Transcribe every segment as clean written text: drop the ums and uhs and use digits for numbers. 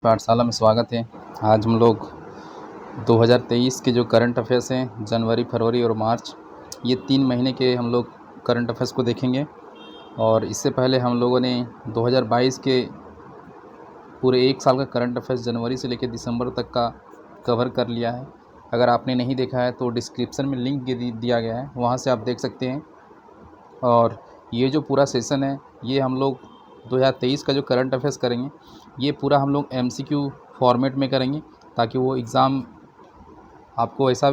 पाठशाला में स्वागत है। आज हम लोग 2023 के जो करंट अफेयर्स हैं जनवरी, फरवरी और मार्च, ये 3 महीने के हम लोग करंट अफेयर्स को देखेंगे। और इससे पहले हम लोगों ने 2022 के पूरे 1 साल का करंट अफेयर्स जनवरी से लेकर दिसंबर तक का कवर कर लिया है। अगर आपने नहीं देखा है तो डिस्क्रिप्शन में लिंक दिया गया है, वहाँ से आप देख सकते हैं। और ये जो पूरा सेशन है ये हम लोग 2023 का जो करंट अफेयर्स करेंगे ये पूरा हम लोग MCQ फॉर्मेट में करेंगे, ताकि वो एग्ज़ाम आपको ऐसा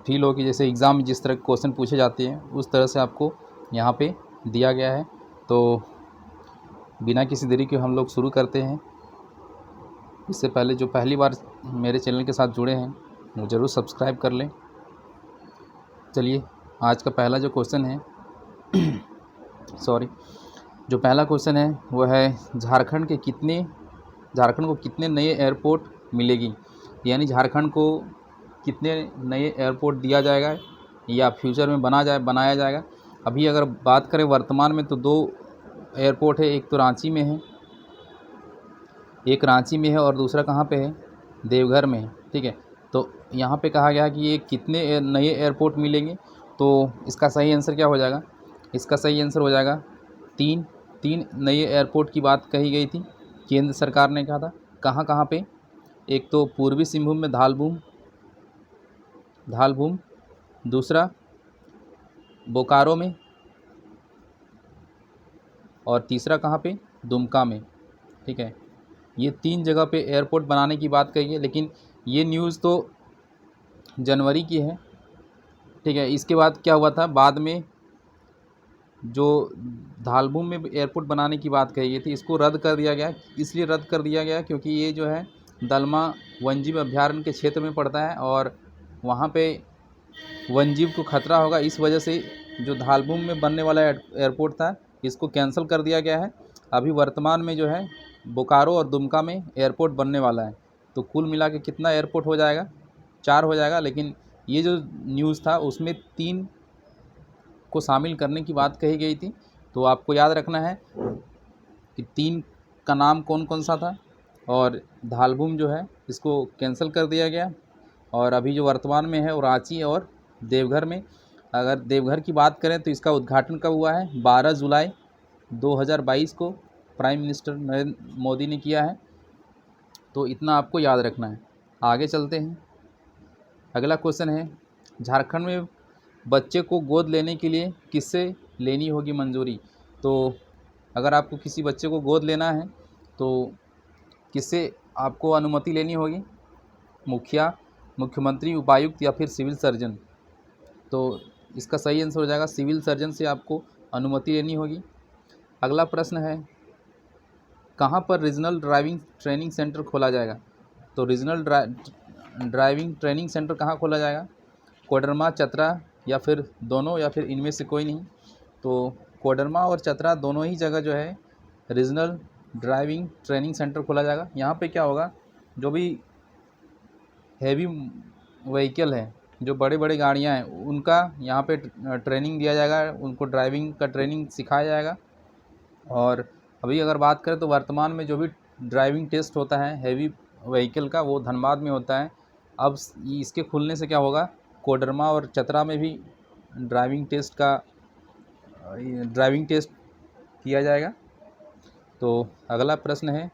फील हो कि जैसे एग्ज़ाम में जिस तरह के क्वेश्चन पूछे जाते हैं उस तरह से आपको यहाँ पे दिया गया है। तो बिना किसी देरी के हम लोग शुरू करते हैं। इससे पहले जो पहली बार मेरे चैनल के साथ जुड़े हैं वो ज़रूर सब्सक्राइब कर लें। चलिए, आज का पहला जो क्वेश्चन है जो पहला क्वेश्चन है वो है झारखंड को कितने नए एयरपोर्ट मिलेगी, यानी झारखंड को कितने नए एयरपोर्ट दिया जाएगा या फ्यूचर में बनाया जाएगा। अभी अगर बात करें वर्तमान में तो 2 एयरपोर्ट है, एक तो रांची में है और दूसरा कहाँ पे है, देवघर में है। ठीक है, तो यहाँ पे कहा गया कि ये कितने नए एयरपोर्ट मिलेंगे, तो इसका सही आंसर क्या हो जाएगा? इसका सही आंसर हो जाएगा 3 नए एयरपोर्ट की बात कही गई थी, केंद्र सरकार ने कहा था। कहाँ पे? एक तो पूर्वी सिंहभूम में धालभूम, दूसरा बोकारो में और तीसरा कहाँ पे, दुमका में। ठीक है, ये 3 जगह पे एयरपोर्ट बनाने की बात कही है, लेकिन ये न्यूज़ तो जनवरी की है। ठीक है, इसके बाद क्या हुआ था, बाद में जो धालभूम में एयरपोर्ट बनाने की बात कही गई थी इसको रद्द कर दिया गया। इसलिए रद्द कर दिया गया क्योंकि ये जो है दलमा वन्यजीव अभयारण्य के क्षेत्र में पड़ता है और वहाँ पे वन्यजीव को खतरा होगा। इस वजह से जो धालभूम में बनने वाला एयरपोर्ट था इसको कैंसिल कर दिया गया है। अभी वर्तमान में जो है बोकारो और दुमका में एयरपोर्ट बनने वाला है। तो कुल मिला के कितना एयरपोर्ट हो जाएगा? 4 हो जाएगा। लेकिन ये जो न्यूज़ था उसमें 3 को शामिल करने की बात कही गई थी। तो आपको याद रखना है कि 3 का नाम कौन कौन सा था। और धालभूम जो है इसको कैंसिल कर दिया गया और अभी जो वर्तमान में है वो रांची और देवघर में। अगर देवघर की बात करें तो इसका उद्घाटन कब हुआ है? 12 जुलाई 2022 को प्राइम मिनिस्टर नरेंद्र मोदी ने किया है। तो इतना आपको याद रखना है। आगे चलते हैं। अगला क्वेश्चन है, झारखंड में बच्चे को गोद लेने के लिए किससे लेनी होगी मंजूरी? तो अगर आपको किसी बच्चे को गोद लेना है तो किससे आपको अनुमति लेनी होगी? मुखिया, मुख्यमंत्री, उपायुक्त या फिर सिविल सर्जन? तो इसका सही आंसर हो जाएगा सिविल सर्जन से आपको अनुमति लेनी होगी। अगला प्रश्न है, कहाँ पर रीजनल ड्राइविंग ट्रेनिंग सेंटर खोला जाएगा? तो रीजनल ड्राइविंग ट्रेनिंग सेंटर कहाँ खोला जाएगा? कोडरमा, चतरा या फिर दोनों या फिर इनमें से कोई नहीं? तो कोडरमा और चतरा दोनों ही जगह जो है रीजनल ड्राइविंग ट्रेनिंग सेंटर खोला जाएगा। यहाँ पे क्या होगा, जो भी हैवी व्हीकल है, जो बड़े बड़े गाड़ियाँ हैं, उनका यहाँ पे ट्रेनिंग दिया जाएगा, उनको ड्राइविंग का ट्रेनिंग सिखाया जाएगा। और अभी अगर बात करें तो वर्तमान में जो भी ड्राइविंग टेस्ट होता है हैवी व्हीकल का वो धनबाद में होता है। अब इसके खुलने से क्या होगा, कोडरमा और चतरा में भी ड्राइविंग टेस्ट किया जाएगा। तो अगला प्रश्न है,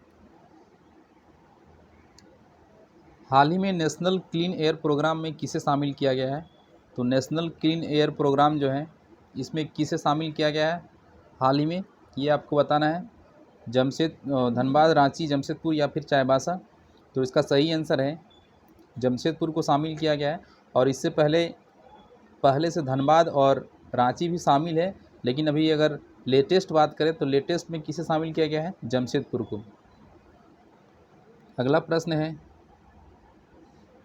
हाल ही में नेशनल क्लीन एयर प्रोग्राम में किसे शामिल किया गया है? तो नेशनल क्लीन एयर प्रोग्राम जो है इसमें किसे शामिल किया गया है हाल ही में, ये आपको बताना है। धनबाद, रांची, जमशेदपुर या फिर चाईबासा? तो इसका सही आंसर है जमशेदपुर को शामिल किया गया है। और इससे पहले से धनबाद और रांची भी शामिल है, लेकिन अभी अगर लेटेस्ट बात करें तो लेटेस्ट में किसे शामिल किया गया है? जमशेदपुर को। अगला प्रश्न है,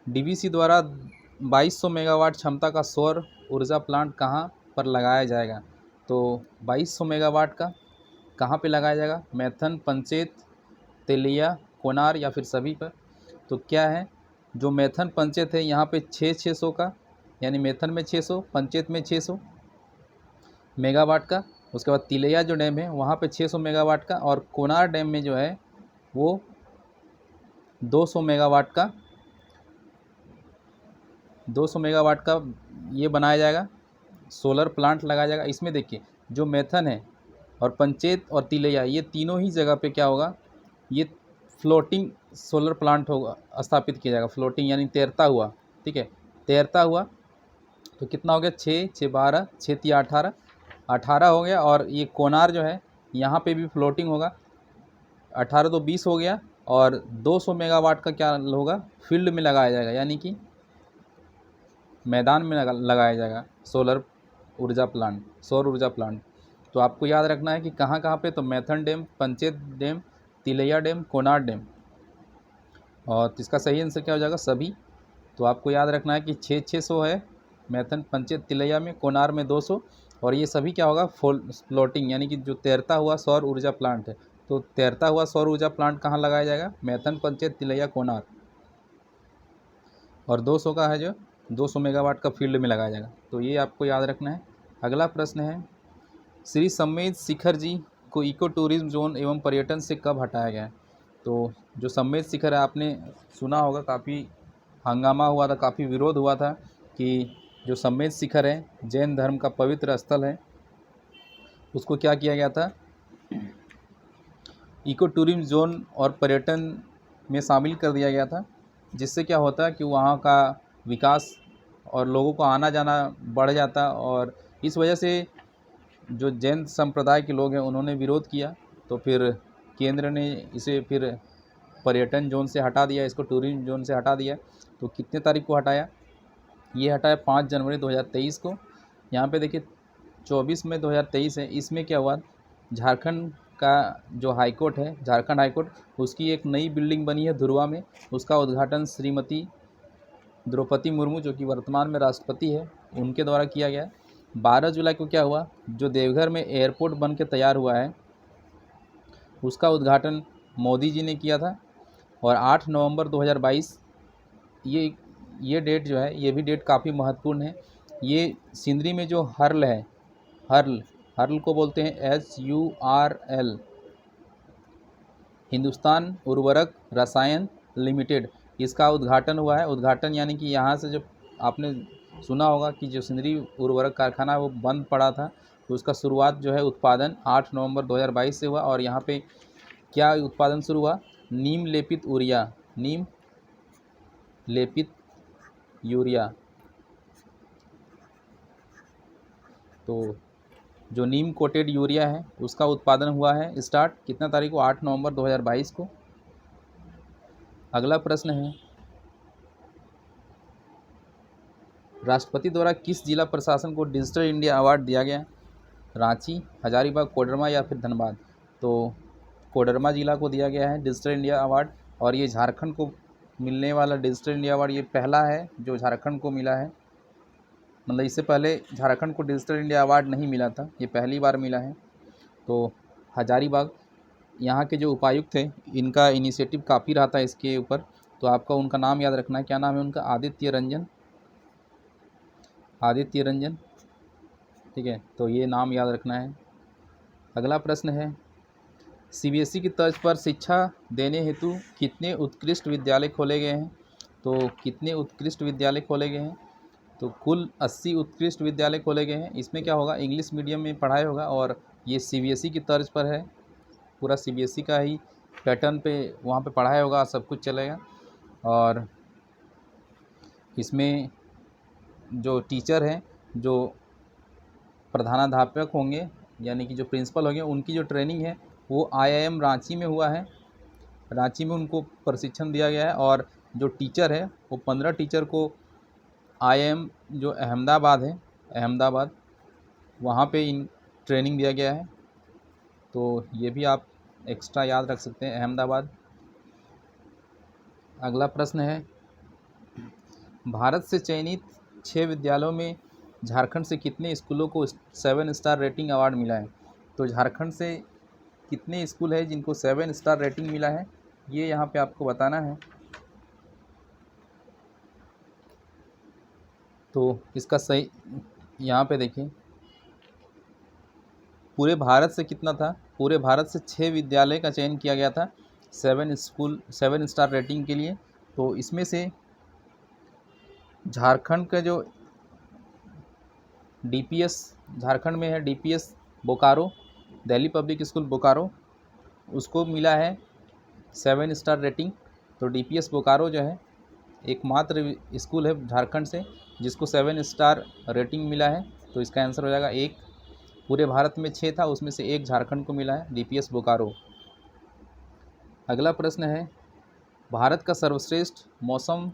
DVC द्वारा 2200 मेगावाट क्षमता का सौर ऊर्जा प्लांट कहाँ पर लगाया जाएगा? तो 2200 मेगावाट का कहाँ पे लगाया जाएगा? मैथन, पंचेत, तेलिया, कोनार या फिर सभी पर? तो क्या है, जो मैथन पंचेत है यहाँ पे 600 का, यानी मैथन में 600, पंचेत में 600 मेगावाट का। उसके बाद तिलैया जो डैम है वहाँ पे 600 मेगावाट का, और कोनार डैम में जो है वो 200 मेगावाट का 200 मेगावाट का ये बनाया जाएगा, सोलर प्लांट लगाया जाएगा। इसमें देखिए जो मैथन है और पंचेत और तिलैया ये तीनों ही जगह पे क्या होगा, ये फ्लोटिंग सोलर प्लांट होगा, स्थापित किया जाएगा। फ्लोटिंग यानी तैरता हुआ, ठीक है, तैरता हुआ। तो कितना हो गया, 6 6 12 6 3 18 18 हो गया। और ये कोनार जो है यहाँ पे भी फ्लोटिंग होगा, 18 तो 20 हो गया। और 200 मेगावाट का क्या होगा, फील्ड में लगाया जाएगा, यानी कि मैदान में लगाया जाएगा सोलर ऊर्जा प्लांट, सौर ऊर्जा प्लांट। तो आपको याद रखना है कि कहाँ कहाँ पे, तो Maithon dam, Panchet dam, Tilaiya dam, Konar dam. और इसका सही आंसर क्या हो जाएगा, सभी। तो आपको याद रखना है कि 600 है मैथन, पंचेत, तिलैया में, कोनार में 200। और ये सभी क्या होगा, फ्लोटिंग यानी कि जो तैरता हुआ सौर ऊर्जा प्लांट है। तो तैरता हुआ सौर ऊर्जा प्लांट कहाँ लगाया जाएगा, मैथन, पंचेत, तिलैया, कोनार। और 200 का है जो 200 मेगावाट का फील्ड में लगाया जाएगा। तो ये आपको याद रखना है। अगला प्रश्न है, श्री सम्मेद शिखर जी को इको टूरिज्म जोन एवं पर्यटन से कब हटाया गया है। तो जो सम्मेद शिखर है, आपने सुना होगा, काफ़ी हंगामा हुआ था, काफ़ी विरोध हुआ था कि जो सम्मेद शिखर है जैन धर्म का पवित्र स्थल है, उसको क्या किया गया था, इको टूरिज्म जोन और पर्यटन में शामिल कर दिया गया था। जिससे क्या होता है कि वहाँ का विकास और लोगों को आना जाना बढ़ जाता। और इस वजह से जो जैन संप्रदाय के लोग हैं उन्होंने विरोध किया। तो फिर केंद्र ने इसे फिर पर्यटन जोन से हटा दिया, इसको टूरिज्म जोन से हटा दिया। तो कितने तारीख को हटाया, ये हटाया 5 जनवरी 2023 को। यहाँ पे देखिए 24 मई 2023 है। इसमें क्या हुआ, झारखंड का जो हाई कोर्ट है, झारखंड हाई कोर्ट, उसकी एक नई बिल्डिंग बनी है धुरवा में। उसका उद्घाटन श्रीमती द्रौपदी मुर्मू, जो कि वर्तमान में राष्ट्रपति है, उनके द्वारा किया गया। 12 जुलाई को क्या हुआ, जो देवघर में एयरपोर्ट बन के तैयार हुआ है, उसका उद्घाटन मोदी जी ने किया था। और 8 नवंबर 2022 ये डेट जो है, ये भी डेट काफ़ी महत्वपूर्ण है। ये सिंदरी में जो हर्ल है, हर्ल को बोलते हैं HURL, हिंदुस्तान उर्वरक रसायन लिमिटेड, इसका उद्घाटन हुआ है। उद्घाटन यानी कि यहाँ से जो आपने सुना होगा कि जो सिंदरी उर्वरक कारखाना है वो बंद पड़ा था, तो उसका शुरुआत जो है उत्पादन 8 नवंबर 2022 से हुआ। और यहाँ पे क्या उत्पादन शुरू हुआ, नीम लेपित यूरिया। तो जो नीम कोटेड यूरिया है उसका उत्पादन हुआ है स्टार्ट, कितना तारीख को, 8 नवंबर 2022 को। अगला प्रश्न है, राष्ट्रपति द्वारा किस जिला प्रशासन को डिजिटल इंडिया अवार्ड दिया गया, रांची, हजारीबाग, कोडरमा या फिर धनबाद। तो कोडरमा जिला को दिया गया है डिजिटल इंडिया अवार्ड। और ये झारखंड को मिलने वाला डिजिटल इंडिया अवार्ड ये पहला है जो झारखंड को मिला है। मतलब इससे पहले झारखंड को डिजिटल इंडिया अवार्ड नहीं मिला था, ये पहली बार मिला है। तो हजारीबाग यहाँ के जो उपायुक्त थे, इनका इनिशिएटिव काफ़ी रहा था इसके ऊपर। तो आपका उनका नाम याद रखना है, क्या नाम है उनका, आदित्य रंजन, ठीक है। तो ये नाम याद रखना है। अगला प्रश्न है, CBSE की तर्ज पर शिक्षा देने हेतु कितने उत्कृष्ट विद्यालय खोले गए हैं। तो कितने उत्कृष्ट विद्यालय खोले गए हैं, तो कुल 80 उत्कृष्ट विद्यालय खोले गए हैं। इसमें क्या होगा, इंग्लिश मीडियम में पढ़ाई होगा। और ये CBSE की तर्ज पर है, पूरा CBSE का ही पैटर्न पे वहाँ पे पढ़ाई होगा, सब कुछ चलेगा। और इसमें जो टीचर हैं, जो प्रधानाध्यापक होंगे यानी कि जो प्रिंसिपल होंगे, उनकी जो ट्रेनिंग है वो IIM रांची में हुआ है। रांची में उनको प्रशिक्षण दिया गया है। और जो टीचर है वो 15 टीचर को IIM जो अहमदाबाद वहाँ पे इन ट्रेनिंग दिया गया है। तो ये भी आप एक्स्ट्रा याद रख सकते हैं, अहमदाबाद। अगला प्रश्न है, भारत से चयनित 6 विद्यालयों में झारखंड से कितने स्कूलों को 7 स्टार रेटिंग अवार्ड मिला है। तो झारखंड से कितने स्कूल है जिनको 7 स्टार रेटिंग मिला है, ये यहाँ पे आपको बताना है। तो इसका सही यहाँ पे देखिए, पूरे भारत से कितना था, पूरे भारत से 6 विद्यालय का चयन किया गया था 7 स्टार रेटिंग के लिए। तो इसमें से झारखंड का जो DPS झारखंड में है, DPS Bokaro, Delhi public school Bokaro, उसको मिला है 7 स्टार रेटिंग। तो DPS बोकारो जो है एकमात्र स्कूल है झारखंड से जिसको 7 स्टार रेटिंग मिला है। तो इसका आंसर हो जाएगा 1। पूरे भारत में 6 था, उसमें से 1 झारखंड को मिला है, DPS बोकारो। अगला प्रश्न है, भारत का सर्वश्रेष्ठ मौसम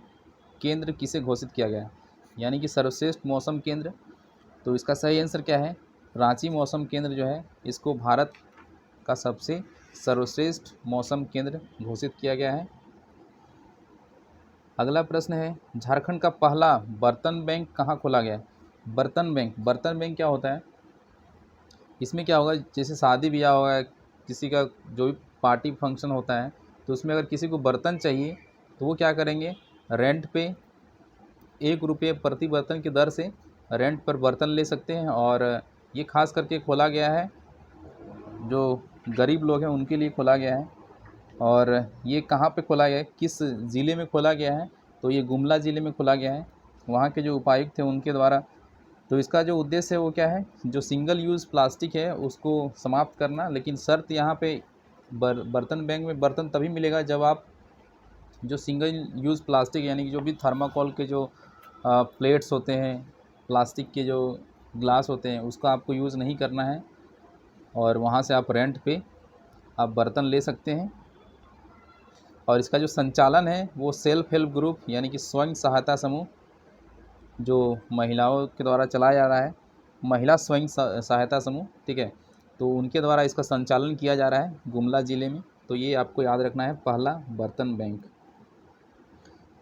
केंद्र किसे घोषित किया गया? यानी कि सर्वश्रेष्ठ मौसम केंद्र, तो इसका सही आंसर क्या है? रांची मौसम केंद्र जो है इसको भारत का सबसे सर्वश्रेष्ठ मौसम केंद्र घोषित किया गया है। अगला प्रश्न है, झारखंड का पहला बर्तन बैंक कहाँ खोला गया? बर्तन बैंक क्या होता है? इसमें क्या होगा, जैसे शादी ब्याह होगा, किसी का जो भी पार्टी फंक्शन होता है, तो उसमें अगर किसी को बर्तन चाहिए तो वो क्या करेंगे, रेंट पे 1 रुपये प्रति बर्तन की दर से रेंट पर बर्तन ले सकते हैं। और ये खास करके खोला गया है जो गरीब लोग हैं उनके लिए खोला गया है। और ये कहाँ पे खोला गया है, किस ज़िले में खोला गया है? तो ये गुमला ज़िले में खोला गया है, वहाँ के जो उपायुक्त थे उनके द्वारा। तो इसका जो उद्देश्य है वो क्या है, जो सिंगल यूज़ प्लास्टिक है उसको समाप्त करना। लेकिन शर्त यहाँ पे बर्तन बैंक में बर्तन तभी मिलेगा जब आप जो सिंगल यूज़ प्लास्टिक यानी कि जो भी थर्माकोल के जो प्लेट्स होते हैं, प्लास्टिक के जो ग्लास होते हैं, उसका आपको यूज़ नहीं करना है और वहाँ से आप रेंट पे आप बर्तन ले सकते हैं। और इसका जो संचालन है वो सेल्फ हेल्प ग्रुप यानी कि स्वयं सहायता समूह जो महिलाओं के द्वारा चलाया जा रहा है, महिला स्वयं सहायता समूह, ठीक है, तो उनके द्वारा इसका संचालन किया जा रहा है गुमला ज़िले में। तो ये आपको याद रखना है, पहला बर्तन बैंक।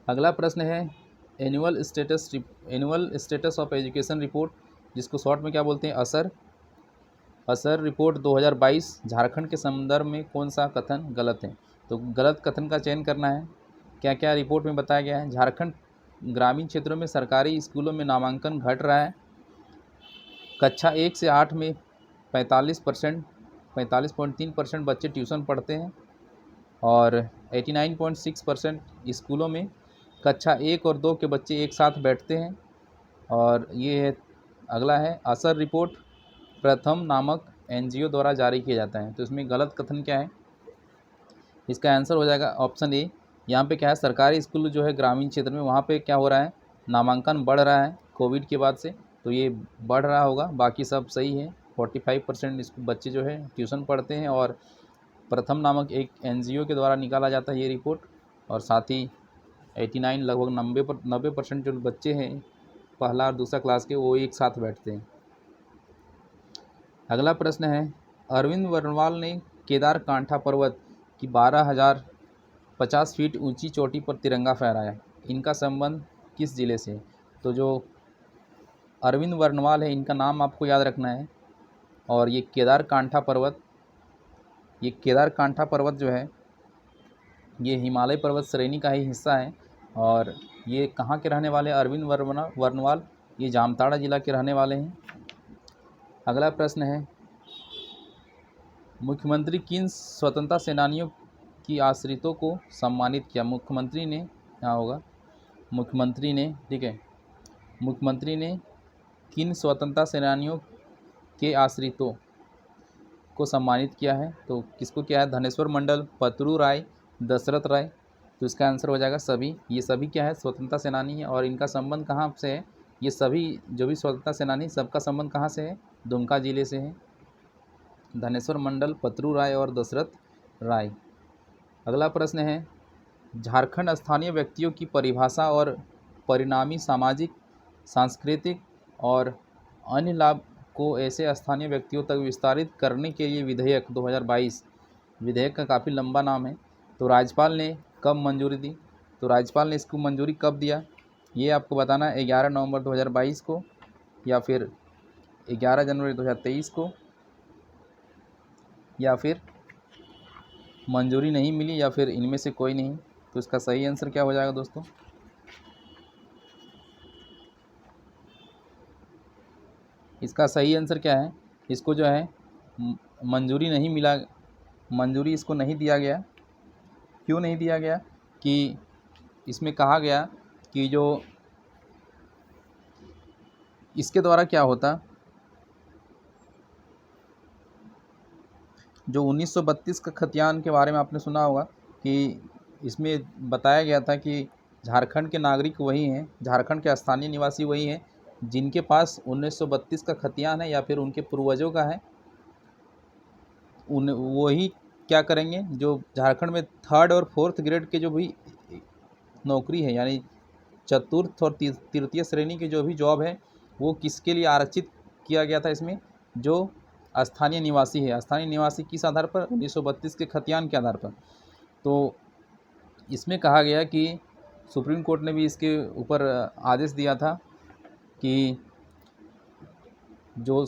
अगला प्रश्न है, annual status of education report, जिसको शॉर्ट में क्या बोलते हैं, असर रिपोर्ट 2022 झारखंड के संदर्भ में कौन सा कथन गलत है? तो गलत कथन का चयन करना है। क्या क्या रिपोर्ट में बताया गया है? झारखंड ग्रामीण क्षेत्रों में सरकारी स्कूलों में नामांकन घट रहा है। कक्षा 1 से 8 में 45.3% बच्चे ट्यूशन पढ़ते हैं और 89.6% स्कूलों में कक्षा 1 और 2 के बच्चे एक साथ बैठते हैं। और ये अगला है, असर रिपोर्ट प्रथम नामक NGO द्वारा जारी किया जाता है। तो इसमें गलत कथन क्या है? इसका आंसर हो जाएगा ऑप्शन ए। यहाँ पे क्या है, सरकारी स्कूल जो है ग्रामीण क्षेत्र में वहाँ पे क्या हो रहा है, नामांकन बढ़ रहा है कोविड के बाद से, तो ये बढ़ रहा होगा। बाकी सब सही है, 45% बच्चे जो है ट्यूशन पढ़ते हैं और प्रथम नामक एक NGO के द्वारा निकाला जाता है ये रिपोर्ट। और साथ ही 89 लगभग 90% जो बच्चे हैं पहला और दूसरा क्लास के, वो एक साथ बैठते हैं। अगला प्रश्न है, अरविंद वर्णवाल ने केदार कांठा पर्वत की 12,050 फीट ऊंची चोटी पर तिरंगा फहराया, इनका संबंध किस जिले से? तो जो अरविंद वर्णवाल है इनका नाम आपको याद रखना है। और ये केदार कांठा पर्वत जो है ये हिमालय पर्वत श्रेणी का ही हिस्सा है। और ये कहाँ के रहने वाले? अरविंद वर्णवाल ये जामताड़ा जिला के रहने वाले हैं। अगला प्रश्न है, मुख्यमंत्री किन स्वतंत्रता सेनानियों की आश्रितों को सम्मानित किया? मुख्यमंत्री ने, यहाँ होगा मुख्यमंत्री ने, ठीक है, मुख्यमंत्री ने किन स्वतंत्रता सेनानियों के आश्रितों को सम्मानित किया है? तो किसको किया है? धनेश्वर मंडल, पतरू राय, दशरथ राय। तो इसका आंसर हो जाएगा सभी। ये सभी क्या है, स्वतंत्रता सेनानी है। और इनका संबंध कहाँ से है? ये सभी जो भी स्वतंत्रता सेनानी सबका संबंध कहाँ से है? दुमका जिले से है, धनेश्वर मंडल, पतरू राय और दशरथ राय। अगला प्रश्न है, झारखंड स्थानीय व्यक्तियों की परिभाषा और परिणामी सामाजिक, सांस्कृतिक और अन्य लाभ को ऐसे स्थानीय व्यक्तियों तक विस्तारित करने के लिए विधेयक 2022, विधेयक का काफ़ी लंबा नाम है, तो राज्यपाल ने कब मंजूरी दी? तो राज्यपाल ने इसको मंजूरी कब दिया ये आपको बताना है, 11 नवंबर 2022 को या फिर 11 जनवरी 2023 को, या फिर मंजूरी नहीं मिली, या फिर इनमें से कोई नहीं। तो इसका सही आंसर क्या हो जाएगा दोस्तों? इसका सही आंसर क्या है? इसको जो है मंजूरी नहीं मिला, मंजूरी इसको नहीं दिया गया। क्यों नहीं दिया गया कि इसमें कहा गया कि जो इसके द्वारा क्या होता, जो 1932 का खतियान के बारे में आपने सुना होगा कि इसमें बताया गया था कि झारखंड के नागरिक वही हैं, झारखंड के स्थानीय निवासी वही हैं जिनके पास 1932 का खतियान है या फिर उनके पूर्वजों का है। वही क्या करेंगे, जो झारखंड में 3rd और 4th ग्रेड के जो भी नौकरी है, यानी चतुर्थ और तृतीय श्रेणी की जो भी जॉब है, वो किसके लिए आरक्षित किया गया था इसमें, जो स्थानीय निवासी है। स्थानीय निवासी किस आधार पर, 1932 के खतियान के आधार पर। तो इसमें कहा गया कि सुप्रीम कोर्ट ने भी इसके ऊपर आदेश दिया था कि जो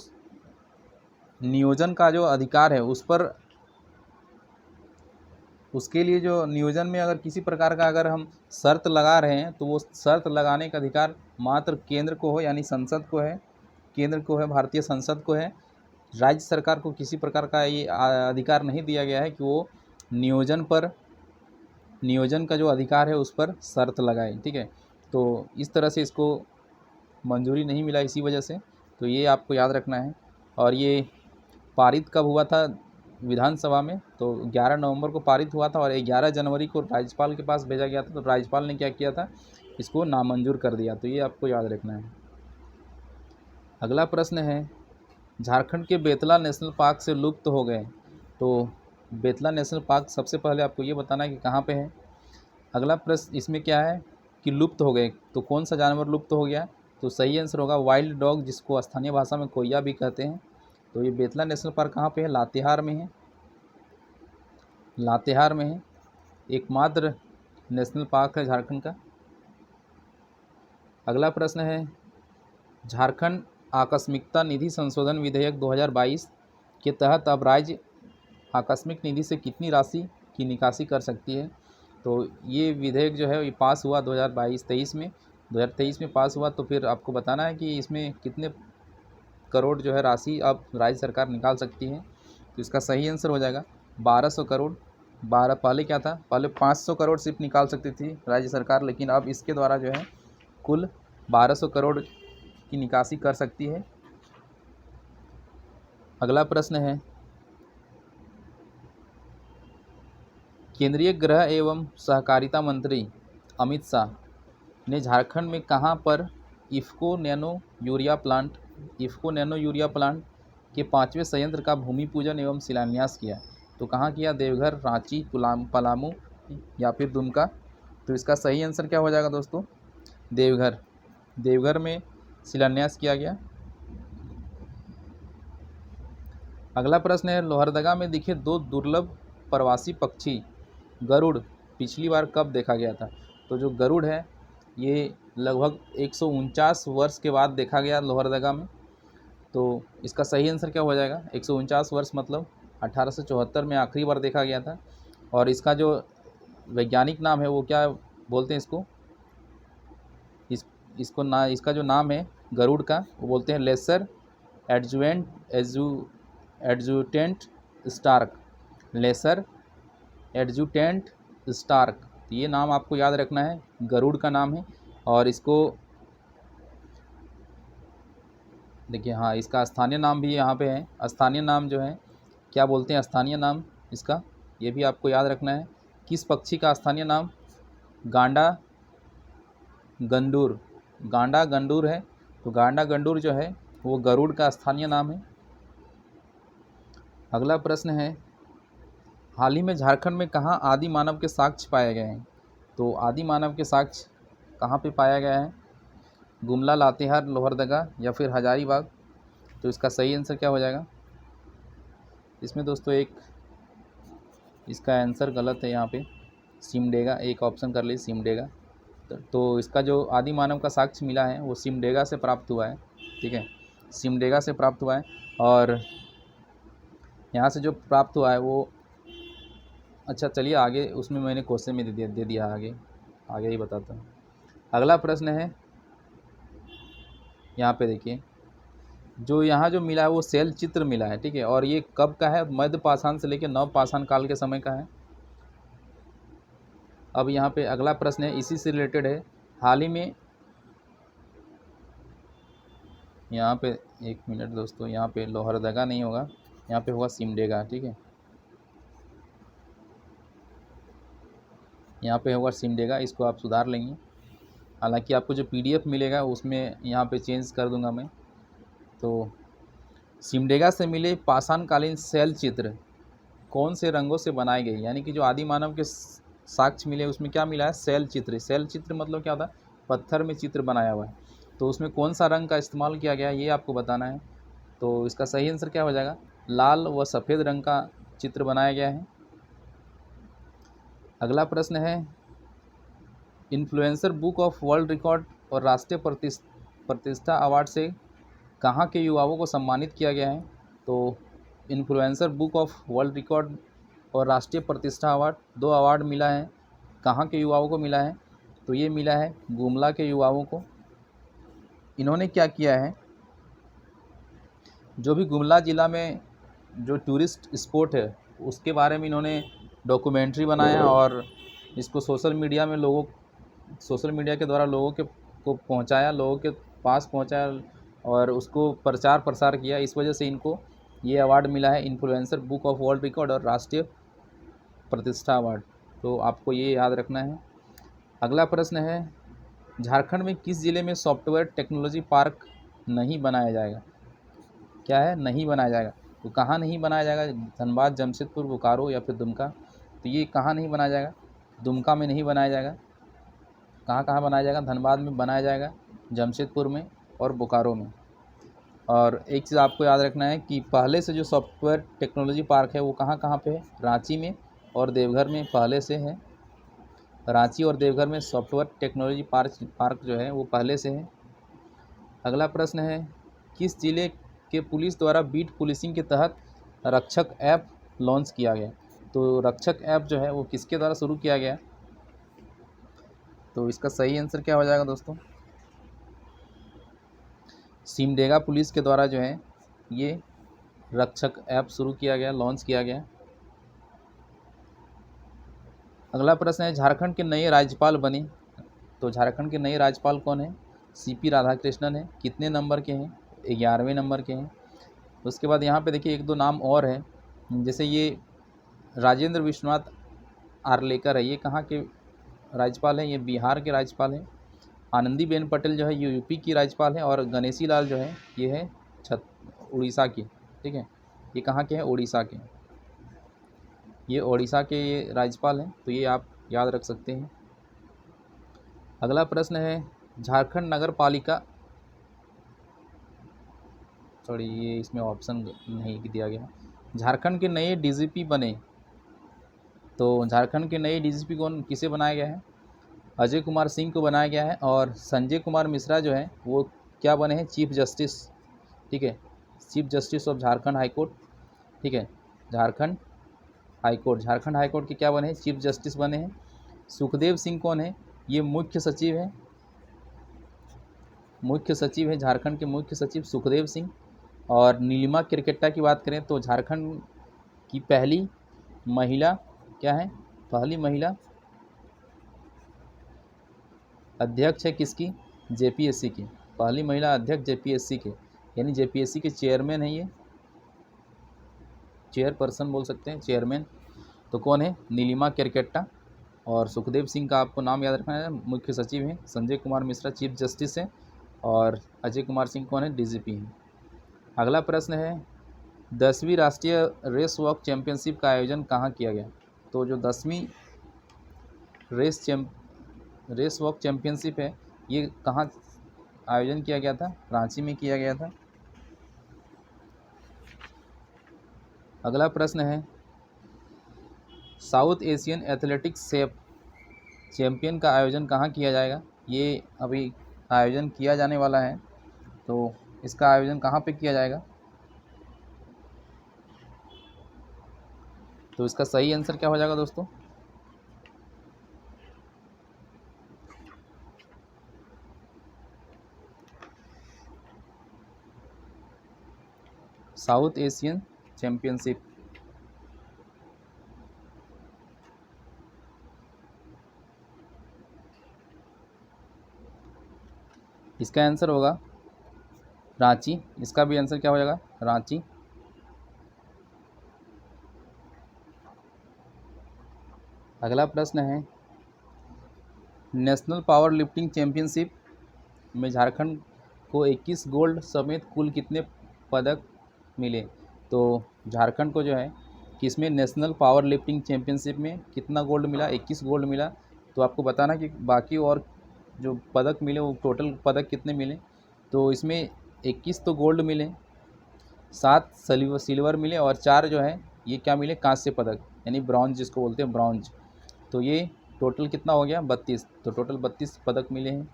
नियोजन का जो अधिकार है उस पर, उसके लिए जो नियोजन में अगर किसी प्रकार का अगर हम शर्त लगा रहे हैं तो वो शर्त लगाने का अधिकार मात्र केंद्र को हो, यानी संसद को है, केंद्र को है, भारतीय संसद को है। राज्य सरकार को किसी प्रकार का ये अधिकार नहीं दिया गया है कि वो नियोजन का जो अधिकार है उस पर शर्त लगाए। ठीक है, तो इस तरह से इसको मंजूरी नहीं मिला इसी वजह से, तो ये आपको याद रखना है। और ये पारित कब हुआ था विधानसभा में, तो 11 नवंबर को पारित हुआ था और 11 जनवरी को राज्यपाल के पास भेजा गया था। तो राज्यपाल ने क्या किया था, इसको नामंजूर कर दिया। तो ये आपको याद रखना है। अगला प्रश्न है, झारखंड के बेतला नेशनल पार्क से लुप्त हो गए। तो बेतला नेशनल पार्क सबसे पहले आपको ये बताना है कि कहाँ पे है। अगला प्रश्न इसमें क्या है कि लुप्त हो गए, तो कौन सा जानवर लुप्त हो गया, तो सही आंसर होगा वाइल्ड डॉग, जिसको स्थानीय भाषा में कोया भी कहते हैं। तो ये बेतला नेशनल पार्क कहाँ पे है, लातेहार में है, लातेहार में है, एकमात्र नेशनल पार्क है झारखंड का। अगला प्रश्न है, झारखंड आकस्मिकता निधि संशोधन विधेयक 2022 के तहत अब राज्य आकस्मिक निधि से कितनी राशि की निकासी कर सकती है। तो ये विधेयक जो है ये पास हुआ 2023 में, 2023 में पास हुआ। तो फिर आपको बताना है कि इसमें कितने करोड़ जो है राशि अब राज्य सरकार निकाल सकती है। तो इसका सही आंसर हो जाएगा 1200 करोड़। पहले क्या था, पहले 500 करोड़ सिर्फ निकाल सकती थी राज्य सरकार, लेकिन अब इसके द्वारा जो है कुल 1200 करोड़ की निकासी कर सकती है। अगला प्रश्न है, केंद्रीय गृह एवं सहकारिता मंत्री अमित शाह ने झारखंड में कहां पर इफ़को नैनो यूरिया प्लांट के 5वें संयंत्र का भूमि पूजन एवं शिलान्यास किया। तो कहाँ किया, देवघर, रांची, पलामू या फिर दुमका। तो इसका सही आंसर क्या हो जाएगा दोस्तों, देवघर में शिलान्यास किया गया। अगला प्रश्न है, लोहरदगा में दिखे 2 दुर्लभ प्रवासी पक्षी गरुड़ पिछली बार कब देखा गया था। तो जो गरुड़ है ये लगभग 149 वर्ष के बाद देखा गया लोहरदगा में। तो इसका सही आंसर क्या हो जाएगा, 149 वर्ष मतलब 1874 में आखिरी बार देखा गया था। और इसका जो वैज्ञानिक नाम है वो क्या बोलते हैं इसको, इसका जो नाम है गरुड़ का वो बोलते हैं lesser adjutant stork, lesser adjutant stork. ये नाम आपको याद रखना है, गरुड़ का नाम है। और इसको देखिए, हाँ इसका स्थानीय नाम भी यहाँ पे है। स्थानीय नाम जो है क्या बोलते हैं, स्थानीय नाम इसका ये भी आपको याद रखना है। किस पक्षी का स्थानीय नाम गांडा गंडूर है। तो गांडा गंडूर जो है वो गरुड़ का स्थानीय नाम है। अगला प्रश्न है, हाल ही में झारखंड में कहाँ आदि मानव के साक्ष्य पाए गए हैं। तो आदि मानव के साक्ष्य कहाँ पे पाया गया है, गुमला, लातेहार, लोहरदगा या फिर हजारीबाग। तो इसका सही आंसर क्या हो जाएगा, इसमें दोस्तों इसका आंसर गलत है यहाँ पे, सिमडेगा, एक ऑप्शन कर लीजिए सिमडेगा। तो इसका जो आदि मानव का साक्ष्य मिला है वो सिमडेगा से प्राप्त हुआ है। ठीक है, सिमडेगा से प्राप्त हुआ है। और यहाँ से जो प्राप्त हुआ है वो, अच्छा चलिए आगे उसमें मैंने क्वेश्चन में दे दिया, आगे ही बताता हूँ। अगला प्रश्न है, यहाँ पे देखिए जो यहाँ जो मिला है वो शैल चित्र मिला है। ठीक है, और ये कब का है, मध्य पाषाण से लेकर नव पाषाण काल के समय का है। अब यहाँ पे अगला प्रश्न है, इसी से रिलेटेड है। हाल ही में यहाँ पे, एक मिनट दोस्तों, यहाँ पे लोहरदगा नहीं होगा, यहाँ पे होगा सिमडेगा। ठीक है, यहाँ पे होगा सिमडेगा, इसको आप सुधार लेंगे। हालांकि आपको जो पीडीएफ मिलेगा उसमें यहाँ पे चेंज कर दूंगा मैं। तो सिमडेगा से मिले पाषाणकालीन शैल चित्र कौन से रंगों से बनाए गए? यानी कि जो आदि मानव के साक्ष्य मिले उसमें क्या मिला है? शैल चित्र। शैल चित्र मतलब क्या होता है? पत्थर में चित्र बनाया हुआ है। तो उसमें कौन सा रंग का इस्तेमाल किया गया है ये आपको बताना है। तो इसका सही आंसर क्या हो जाएगा? लाल व सफ़ेद रंग का चित्र बनाया गया है। अगला प्रश्न है, influencer book of world record और राष्ट्रीय प्रतिष्ठा अवार्ड से कहाँ के युवाओं को सम्मानित किया गया है? तो influencer book of world record और राष्ट्रीय प्रतिष्ठा अवार्ड, 2 अवार्ड मिला है। कहाँ के युवाओं को मिला है? तो ये मिला है गुमला के युवाओं को। इन्होंने क्या किया है, जो भी गुमला ज़िला में जो टूरिस्ट स्पॉट है उसके बारे में इन्होंने डॉक्यूमेंट्री बनाया और इसको सोशल मीडिया के द्वारा लोगों को पहुंचाया, लोगों के पास पहुंचाया और उसको प्रचार प्रसार किया। इस वजह से इनको ये अवार्ड मिला है, influencer book of world record और राष्ट्रीय प्रतिष्ठा अवार्ड। तो आपको ये याद रखना है। अगला प्रश्न है, झारखंड में किस ज़िले में सॉफ्टवेयर टेक्नोलॉजी पार्क नहीं बनाया जाएगा? क्या है? नहीं बनाया जाएगा। तो कहाँ नहीं बनाया जाएगा? धनबाद, जमशेदपुर, बोकारो या फिर दुमका? तो ये कहाँ नहीं बनाया जाएगा? दुमका में नहीं बनाया जाएगा। कहाँ कहाँ बनाया जाएगा? धनबाद में बनाया जाएगा, जमशेदपुर में और बोकारो में। और एक चीज़ आपको याद रखना है कि पहले से जो सॉफ्टवेयर टेक्नोलॉजी पार्क है वो कहाँ कहाँ पे है? रांची में और देवघर में पहले से है। रांची और देवघर में सॉफ्टवेयर टेक्नोलॉजी पार्क जो है वो पहले से है। अगला प्रश्न है, किस जिले के पुलिस द्वारा बीट पुलिसिंग के तहत रक्षक ऐप लॉन्च किया गया? तो रक्षक ऐप जो है वो किसके द्वारा शुरू किया गया? तो इसका सही आंसर क्या हो जाएगा दोस्तों? सिमडेगा पुलिस के द्वारा जो है ये रक्षक ऐप शुरू किया गया, लॉन्च किया गया। अगला प्रश्न है, झारखंड के नए राज्यपाल बने। तो झारखंड के नए राज्यपाल कौन है? सीपी राधाकृष्णन है। कितने नंबर के हैं? 11वें नंबर के हैं। उसके बाद यहाँ पे देखिए 1-2 नाम और है, जैसे ये राजेंद्र विश्वनाथ आर्लेकर है, ये कहाँ के राज्यपाल हैं? ये बिहार के राज्यपाल हैं। आनंदीबेन पटेल जो है ये यूपी की राज्यपाल है और गणेशी लाल जो है ये है उड़ीसा की। ठीक है, ये कहाँ के हैं? उड़ीसा के। ये उड़ीसा के ये राज्यपाल हैं, तो ये आप याद रख सकते हैं। अगला प्रश्न है, झारखंड नगर पालिका, सॉरी ये इसमें ऑप्शन नहीं दिया गया। झारखंड के नए डीजीपी बने। तो झारखंड के नए डीजीपी किसे बनाया गया है? अजय कुमार सिंह को बनाया गया है और संजय कुमार मिश्रा जो है वो क्या बने हैं? Chief justice. ठीक है, chief justice of Jharkhand high court. ठीक है, झारखंड हाई कोर्ट के क्या बने हैं? चीफ जस्टिस बने हैं। सुखदेव सिंह कौन है? ये मुख्य सचिव है। झारखंड के मुख्य सचिव सुखदेव सिंह। और नीलिमा किरकेट्टा की बात करें तो झारखंड की पहली महिला क्या है? पहली महिला अध्यक्ष है किसकी? जेपीएससी की। पहली महिला अध्यक्ष जेपीएससी के, यानी जेपीएससी के चेयरमैन है ये, चेयरपर्सन बोल सकते हैं, चेयरमैन। तो कौन है? नीलिमा किरकेट्टा। और सुखदेव सिंह का आपको नाम याद रखना है, मुख्य सचिव हैं। संजय कुमार मिश्रा चीफ जस्टिस हैं और अजय कुमार सिंह कौन है? डीजीपी हैं। अगला प्रश्न है, 10वीं राष्ट्रीय रेस वॉक चैम्पियनशिप का आयोजन कहाँ किया गया? तो जो 10वीं रेस वॉक चैम्पियनशिप है ये कहाँ आयोजन किया गया था? रांची में किया गया था। अगला प्रश्न है, साउथ एशियन एथलेटिक्स चैम्पियन का आयोजन कहाँ किया जाएगा? ये अभी आयोजन किया जाने वाला है, तो इसका आयोजन कहाँ पे किया जाएगा? तो इसका सही आंसर क्या हो जाएगा दोस्तों? South Asian championship. इसका आंसर होगा रांची। इसका भी आंसर क्या हो जाएगा? रांची। अगला प्रश्न है, नेशनल पावर लिफ्टिंग चैंपियनशिप में झारखंड को 21 गोल्ड समेत कुल कितने पदक मिले? तो झारखंड को जो है किसमें नेशनल पावर लिफ्टिंग चैंपियनशिप में कितना गोल्ड मिला? 21 गोल्ड मिला। तो आपको बताना कि बाकी और जो पदक मिले वो टोटल पदक कितने मिले। तो इसमें 21 तो गोल्ड मिले, 7 सिल्वर मिले और 4 जो है ये क्या मिले? कांस्य पदक, यानी ब्रॉन्ज जिसको बोलते हैं, ब्रॉन्ज। तो ये टोटल कितना हो गया? 32। तो टोटल 32 पदक मिले हैं।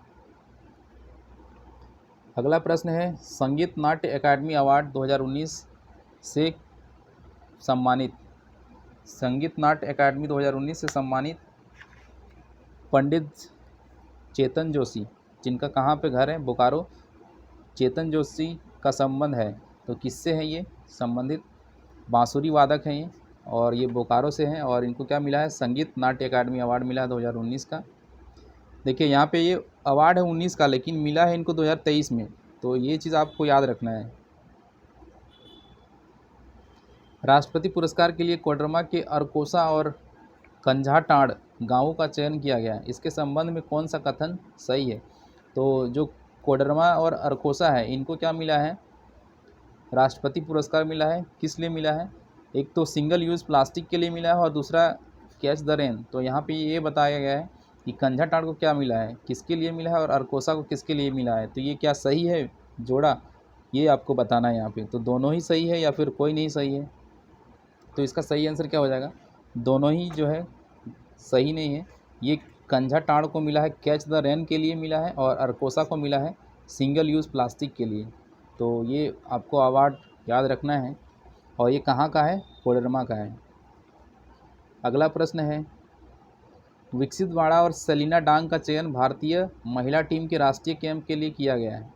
अगला प्रश्न है, संगीत नाट्य अकादमी अवार्ड 2019 से सम्मानित, संगीत नाट्य अकादमी 2019 से सम्मानित पंडित चेतन जोशी, जिनका कहाँ पे घर है? बोकारो। चेतन जोशी का संबंध है तो किससे है ये संबंधित? बांसुरी वादक हैं ये, और ये बोकारो से हैं, और इनको क्या मिला है? संगीत नाट्य अकादमी अवार्ड मिला है 2019 का। देखिए यहाँ पे ये अवार्ड है 19 का, लेकिन मिला है इनको 2023 में, तो ये चीज़ आपको याद रखना है। राष्ट्रपति पुरस्कार के लिए कोडरमा के अरकोसा और कंझाटाड़ गाँवों का चयन किया गया है, इसके संबंध में कौन सा कथन सही है? तो जो कोडरमा और अरकोसा है इनको क्या मिला है? राष्ट्रपति पुरस्कार मिला है। किस लिए मिला है? एक तो सिंगल यूज़ प्लास्टिक के लिए मिला है और दूसरा कैच द रेन। तो यहाँ पे ये बताया गया है कि कंझाटाड़ को क्या मिला है, किसके लिए मिला है, और अरकोसा को किसके लिए मिला है। तो ये क्या सही है जोड़ा, ये आपको बताना है यहाँ पे। तो दोनों ही सही है या फिर कोई नहीं सही है? तो इसका सही आंसर क्या हो जाएगा? दोनों ही जो है सही नहीं है। ये कंझाटाड़ को मिला है कैच द रेन के लिए मिला है, और अरकोसा को मिला है सिंगल यूज़ प्लास्टिक के लिए। तो ये आपको अवार्ड याद रखना है, और ये कहाँ का है? कोडरमा का है। अगला प्रश्न है, विकसित वाड़ा और सेलिना डांग का चयन भारतीय महिला टीम के राष्ट्रीय कैंप के लिए किया गया है,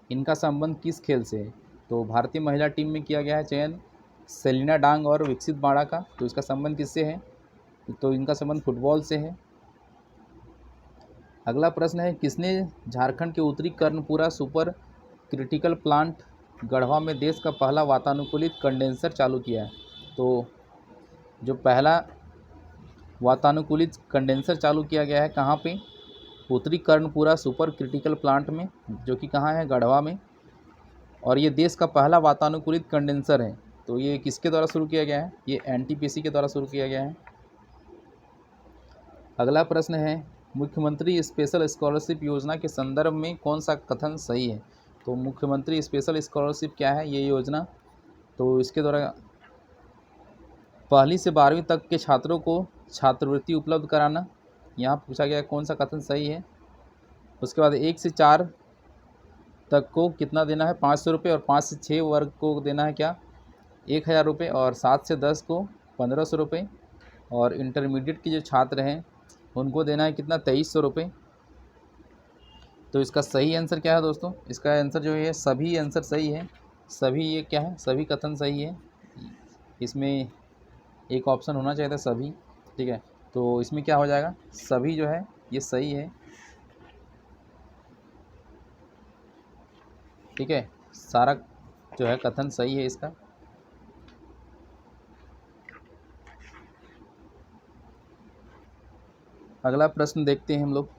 इनका संबंध किस खेल से है? तो भारतीय महिला टीम में किया गया है चयन सेलिना डांग और विकसित वाड़ा का। तो इसका संबंध किससे है? तो इनका संबंध फुटबॉल से है। अगला प्रश्न है, किसने झारखंड के उत्तरी Karanpura super critical plant Garhwa में देश का पहला वातानुकूलित कंडेंसर चालू किया है? तो जो पहला वातानुकूलित कंडेंसर चालू किया गया है कहाँ पे? उत्तरी कर्णपुरा सुपर क्रिटिकल प्लांट में, जो कि कहाँ है? गढ़वा में। और ये देश का पहला वातानुकूलित कंडेंसर है। तो ये किसके द्वारा शुरू किया गया है? ये एनटीपीसी के द्वारा शुरू किया गया है। अगला प्रश्न है, मुख्यमंत्री स्पेशल स्कॉलरशिप योजना के संदर्भ में कौन सा कथन सही है? तो मुख्यमंत्री स्पेशल स्कॉलरशिप क्या है ये योजना? तो इसके द्वारा पहली से 12वीं तक के छात्रों को छात्रवृत्ति उपलब्ध कराना, यहाँ पूछा गया कौन सा कथन सही है। उसके बाद 1 से 4 तक को कितना देना है? 500 रुपये, और 5 से 6 वर्ग को देना है क्या? 1000 रुपये, और 7 से 10 को 1500 रुपये, और इंटरमीडिएट के जो छात्र हैं उनको देना है कितना? 2300 रुपये। तो इसका सही आंसर क्या है दोस्तों? इसका आंसर जो है सभी आंसर सही है। सभी ये क्या है? सभी कथन सही है। इसमें एक ऑप्शन होना चाहिए था सभी, ठीक है। तो इसमें क्या हो जाएगा? सभी जो है ये सही है, ठीक है। सारा जो है कथन सही है इसका। अगला प्रश्न देखते हैं हम लोग,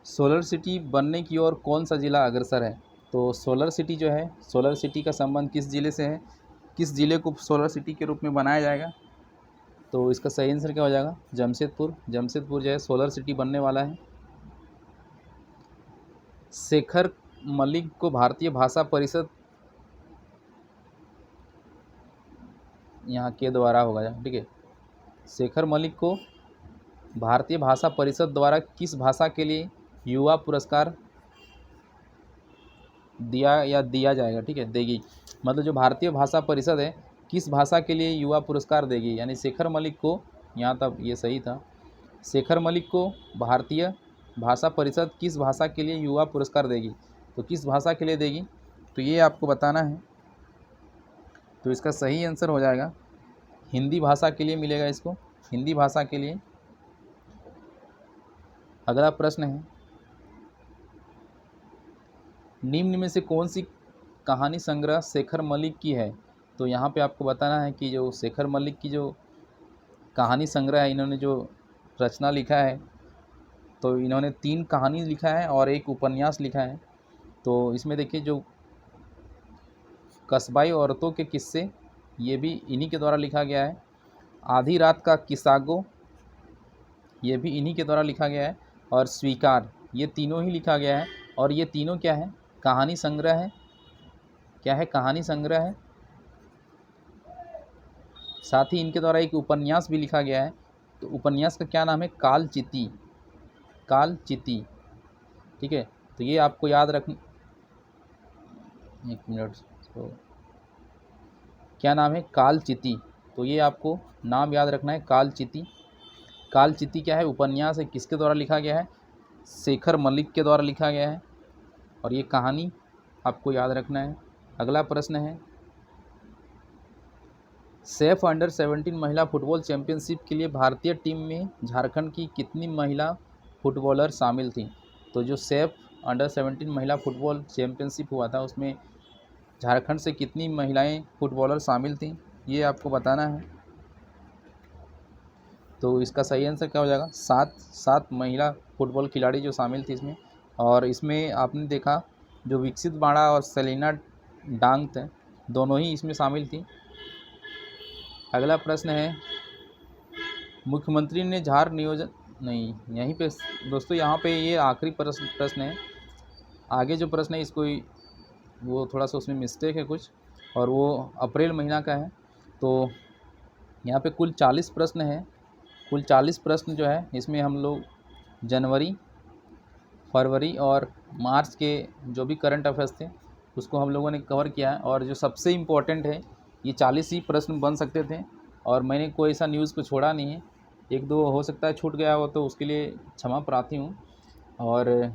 सोलर सिटी बनने की ओर कौन सा ज़िला अग्रसर है? तो सोलर सिटी जो है, सोलर सिटी का संबंध किस ज़िले से है? किस ज़िले को सोलर सिटी के रूप में बनाया जाएगा? तो इसका सही आंसर क्या हो जाएगा? जमशेदपुर। जमशेदपुर जो है सोलर सिटी बनने वाला है। शेखर मलिक को भारतीय भाषा परिषद, यहाँ के द्वारा होगा, ठीक है। शेखर मलिक को भारतीय भाषा परिषद द्वारा किस भाषा के लिए युवा पुरस्कार दिया जाएगा, ठीक है, देगी। मतलब जो भारतीय भाषा परिषद है किस भाषा के लिए युवा पुरस्कार देगी, यानी शेखर मलिक को, यहाँ तक ये सही था, शेखर मलिक को भारतीय भाषा परिषद किस भाषा के लिए युवा पुरस्कार देगी? तो किस भाषा के लिए देगी, तो ये आपको बताना है। तो इसका सही आंसर हो जाएगा हिंदी भाषा के लिए मिलेगा इसको, हिंदी भाषा के लिए। अगला प्रश्न है, निम्न में से कौन सी कहानी संग्रह शेखर मलिक की है? तो यहाँ पे आपको बताना है कि जो शेखर मलिक की जो कहानी संग्रह है, इन्होंने जो रचना लिखा है, तो इन्होंने 3 कहानी लिखा है और 1 उपन्यास लिखा है। तो इसमें देखिए जो कस्बाई औरतों के किस्से, ये भी इन्हीं के द्वारा लिखा गया है। आधी रात का किस्सागो, ये भी इन्हीं के द्वारा लिखा गया है। और स्वीकार, ये तीनों ही लिखा गया है। और ये तीनों क्या है? कहानी संग्रह है। क्या है? कहानी संग्रह है। साथ ही इनके द्वारा एक उपन्यास भी लिखा गया है। तो उपन्यास का क्या नाम है? कालचिति। कालचिति, ठीक है। तो ये आपको याद रख, 1 मिनट, तो क्या नाम है? कालचिति। तो ये आपको नाम याद रखना है, कालचिति। कालचिति क्या है? उपन्यास है। किसके द्वारा लिखा गया है? शेखर मलिक के द्वारा लिखा गया है। और ये कहानी आपको याद रखना है। अगला प्रश्न है, सैफ अंडर 17 महिला फुटबॉल चैंपियनशिप के लिए भारतीय टीम में झारखंड की कितनी महिला फुटबॉलर शामिल थी? तो जो सैफ अंडर 17 महिला फुटबॉल चैंपियनशिप हुआ था, उसमें झारखंड से कितनी महिलाएं फुटबॉलर शामिल थीं, ये आपको बताना है। तो इसका सही आंसर क्या हो जाएगा? 7 महिला फुटबॉल खिलाड़ी जो शामिल थी इसमें। और इसमें आपने देखा जो विकसित बाड़ा और सेलिना डांग थे, दोनों ही इसमें शामिल थी। अगला प्रश्न है, मुख्यमंत्री ने झार नियोजन, नहीं यहीं पे दोस्तों, यहाँ पे ये आखिरी प्रश्न है। आगे जो प्रश्न है इसको वो थोड़ा सा उसमें मिस्टेक है कुछ, और वो अप्रैल महीना का है। तो यहाँ पे कुल 40 प्रश्न है। कुल 40 प्रश्न जो है, इसमें हम लोग जनवरी, फरवरी और मार्च के जो भी करंट अफेयर्स थे उसको हम लोगों ने कवर किया है। और जो सबसे इम्पोर्टेंट है, ये 40 ही प्रश्न बन सकते थे और मैंने कोई ऐसा न्यूज़ को छोड़ा नहीं है। 1-2 हो सकता है छूट गया हो, तो उसके लिए क्षमा प्रार्थी हूँ। और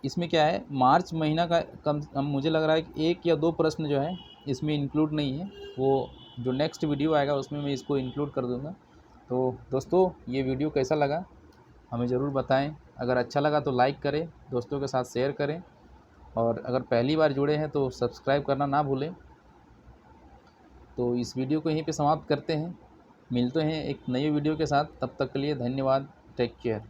इसमें क्या है, मार्च महीना का कम मुझे लग रहा है कि 1 या 2 प्रश्न जो है इसमें इंक्लूड नहीं है। वो जो नेक्स्ट वीडियो आएगा उसमें मैं इसको इंक्लूड कर दूँगा। तो दोस्तों, ये वीडियो कैसा लगा हमें ज़रूर बताएं। अगर अच्छा लगा तो लाइक करें, दोस्तों के साथ शेयर करें, और अगर पहली बार जुड़े हैं तो सब्सक्राइब करना ना भूलें। तो इस वीडियो को यहीं पे समाप्त करते हैं। मिलते हैं एक नई वीडियो के साथ, तब तक के लिए धन्यवाद। Take care.